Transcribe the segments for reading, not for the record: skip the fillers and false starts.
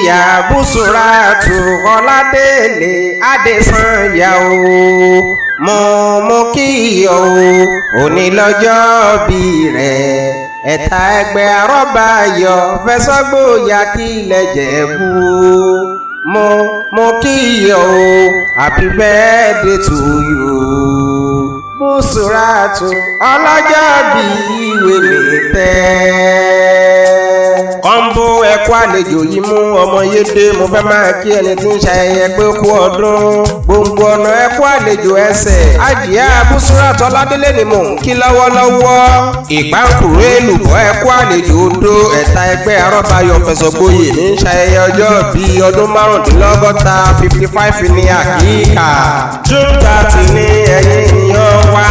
ìyá Búsúrátù Ọládélé Adésànyà o mo kí ọ o òní lọ́jọ́ bí rẹ̀ ẹ̀ta ẹgbẹ́ Arọ́bayọ̀ Fẹ̀sọ́gbóyà kílẹ̀ Jẹ̀bú mo kí ọ o happy birthday to you Búsúrátù ọlọ́jọ́ bí ìwé tẹ́. Kọ́ńbó ẹ̀kú àlejò yìí mú ọmọ Yédè mo fẹ́ máa kí ẹni tí ń ṣayẹyẹ pé kú ọdún gbòǹgbò ọ̀nà ẹ̀kú àlejò ẹsẹ̀ Àjíà Búsúrátù Ọládélé ni mò ń kí lọ́wọ́lọ́wọ́ ìpáǹkùrú èlùbọ́ ẹ̀kú àlejò odò ẹ̀ta ẹgbẹ́ Arọ́bayọ̀ Fẹ̀sọ́gbóyè ní ṣayẹyẹ ọjọ́ bíi ọdún márùndínlọ́gọ́ta 55 ní àkíkà June 30 ní ẹ̀yìn ènìyàn wa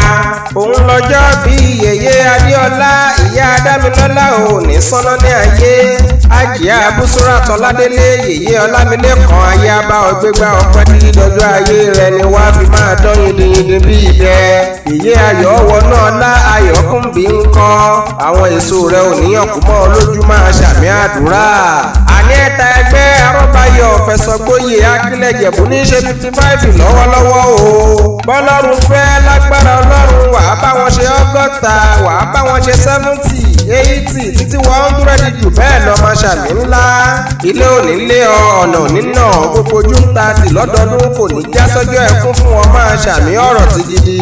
òun lọ́jọ́ bíi yèyé Adéọlá ìyá Dámilọ́lá ò ní sọ́nà ní ayé Àjíà Búsúrátù Ọládélé yèyé Ọlámilékan ayé abá ọgbẹ́gbá ọpẹ́ títí dọjọ́ ayé rẹ̀ ni wàá fi máa dán yìndínyìndín bí ìdẹ yèyé ayọ̀ ọwọ́ náà lá ayọ̀ kúnbí ń kọ́ àwọn èso rẹ̀ ò níyàn kú mọ́ lójú máa ṣàmì àdúrà àní ẹ̀ta ẹgbẹ́ Arọ́bayọ̀ Fẹ̀sọ́gbóyè akílẹ̀ Jẹ̀bú ní ṣe 55 lọ́wọ́lọ́wọ́ o bọ́lọ́run fẹ́ lágbára Ọlọ́run wàá bá wọn ṣe 100 wàá bá wọn ṣe 70 80 títí 100 jù bẹ́ẹ̀ lọ máa ṣàmì ńlá ilé òní lé ọ ọ̀nà òní náà gbogbo ojú ń ta tì lọ́dọọdún kò ní já sọ́jọ́ ẹkún fún ọ máa ṣàmì ọ̀rọ̀ ti gidi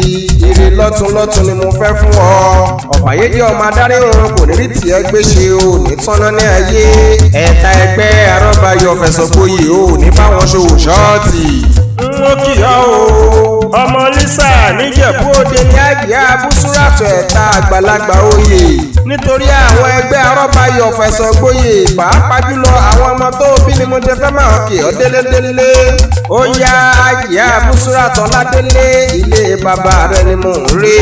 ire lọ́tún ni mo fẹ́ fún ọ ọ̀pàyédè ọmọ adarí òun kò ní rí tiẹ̀ gbé ṣe o ní tọ́nà ní ayé ẹ̀ta ẹgbẹ́ Arọ́bayọ̀ Fẹ̀sọ́gbóyè o ní báwọn ṣòwò ṣọ́ọ̀tì. Mo kì ọ́ o ọmọ Lísà níjẹ̀bú Òde ní Àjíà Búsúrátù ẹ̀ta àgbàlagbà oyè nítorí àwọn ẹgbẹ́ Arọ́bayọ̀ Fẹ̀sọ́gbóyè pàápàá jùlọ àwọn ọmọ tó bí ni mo jẹ fẹ́ máa kì ọ́ délédélé ó yá Àjíà Búsúrátù Ọládélé ilé bàbá rẹ ni mò ń rè.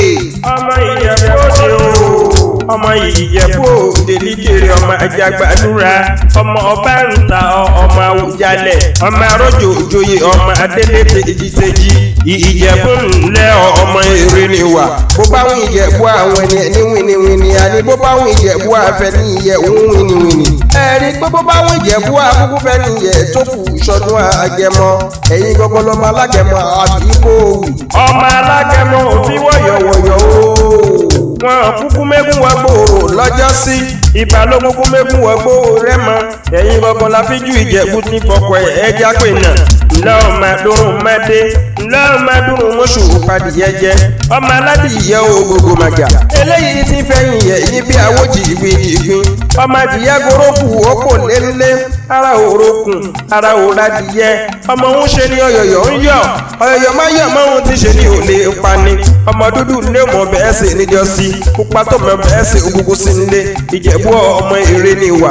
ọmọ Ìjẹ̀bú Òde o ọmọ Ìjẹ̀bú Òde líjèrè ọmọ Àjàgbàdúrà ọmọ Ọbàǹtà ọmọ Àwùjalẹ̀ ọmọ Arọ́jò òjòyè ọmọ Adélébé èjìtẹ́jì Ìjẹ̀bú ńlẹ̀ ọmọ èrè ni wà. bó bá wọn Ìjẹ̀bú àwọn ẹni wìnìwìnì àní bó bá wọn Ìjẹ̀bú àfẹ́ ní ìyẹ̀wò wìnìwìnì. ẹ̀rí pé bó bá wọn Ìjẹ̀bú àkókò fẹ́ ní ìyẹ̀ tó kù ìṣọdún Agẹmọ ẹ̀yin gbọ́gbọ́ lọ́mọ Alágẹmọ àbí kò wù. ọmọ Alágẹmọ òfin wọ̀yọ̀wọ̀yọ̀ o wọn kúkú mẹ́gùn wọ gbòòrò lọ́jọ́ sí Ìbálògun kú mẹ́gùn wọ gbòòrò Rẹ́mọ ẹ̀yin gbọ́gbọ́ la fi ju Ìjẹ̀bú ní fọkọ̀ ẹja pè náà ńlá ọmọ adúrún mẹ́dé ńlá ọmọ adúrún mọ́ṣù padìyẹ jẹ ọmọ aládìyẹ ògògò màjà eléyìí ti fẹ́yìn yẹ yín bí àwòjì ìgbìn ọmọ adìyẹ gorókù òpó lélé ara òrókùn ara òradìyẹ ọmọ òun ṣe ní ọ̀yọ̀yọ̀ ń yọ̀ ọ̀yọ̀yọ̀ má yọ̀ mọ́ òun ti ṣe ní òlé pani ọmọ dúdú ní ọmọ bẹ́ẹ̀ sì níjọ́sí pupa tó mọ bẹ́ẹ̀ sì ògùnkùn sí nílé Ìjẹ̀bú ọmọ èrè ni wà.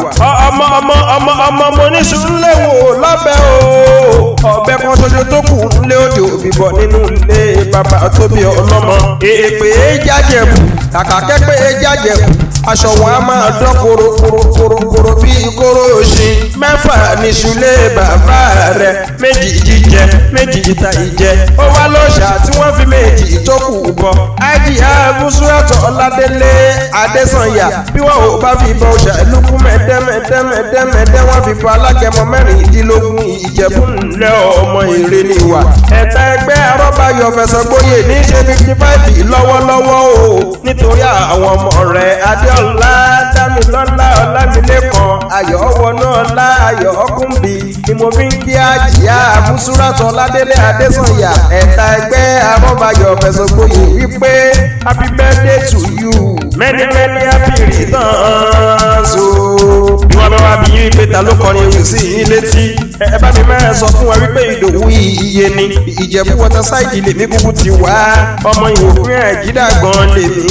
ọmọ mo ní sùn léwò lọ́bẹ̀ o ọbẹ̀ kan ṣoṣo tó kù nílé òde òbíbọ̀ nínú ilé bàbá tóbi ọlọ́mọ èèpè Jájẹ̀bú kàkà kẹ́pẹ́ Jájẹ̀bú aṣọ wọn a máa dán korokoro bí kóró òṣìn mẹ́fà níṣulé bàbá rẹ̀ méjì jíjẹ méjì ìta ìjẹ ó wá lọ́ṣà tí wọ́n fi méjì tó kù bọ̀ Àjíà Búsúrátù Ọládélé Adésànyà bí wọ́n ò bá fi bọ ọṣà ìlúkú mẹ́dẹ́mẹ́dẹ́ wọ́n fi bọ Alágẹmọ 16 Ìjẹ̀bú ńlẹ̀ ọmọ èrè ni wà. ẹ̀ta ẹgbẹ́ Arọ́bayọ̀ Fẹ̀sọ́gbóyè ní ṣe 55 lọ́wọ́lọ́wọ́ o nítorí àwọn ọmọ rẹ̀ Adéọlá Dámilọ́lá Ọlámilékan ayọ̀ ọwọ́nú ọlá ayọ̀ ọkùnbí ni mo fi ń kí Àjíà Búsúrátù Ọládélé Adésànyà ẹ̀ta ẹgbẹ́ Arọ́bayọ̀ Fẹ̀sọ́gbóyè wípé happy birthday to you many happy returns o. bí wọ́n bá wá bí yín pé ta ló kọrin oyún sí yín létí ẹ bá mi máa sọ fún wa wípé Ìdòwú iye ni Ìjẹ̀bú Waterside lèmi kúkú ti wá ọmọ Ìwòfún Àjídà gan lèmi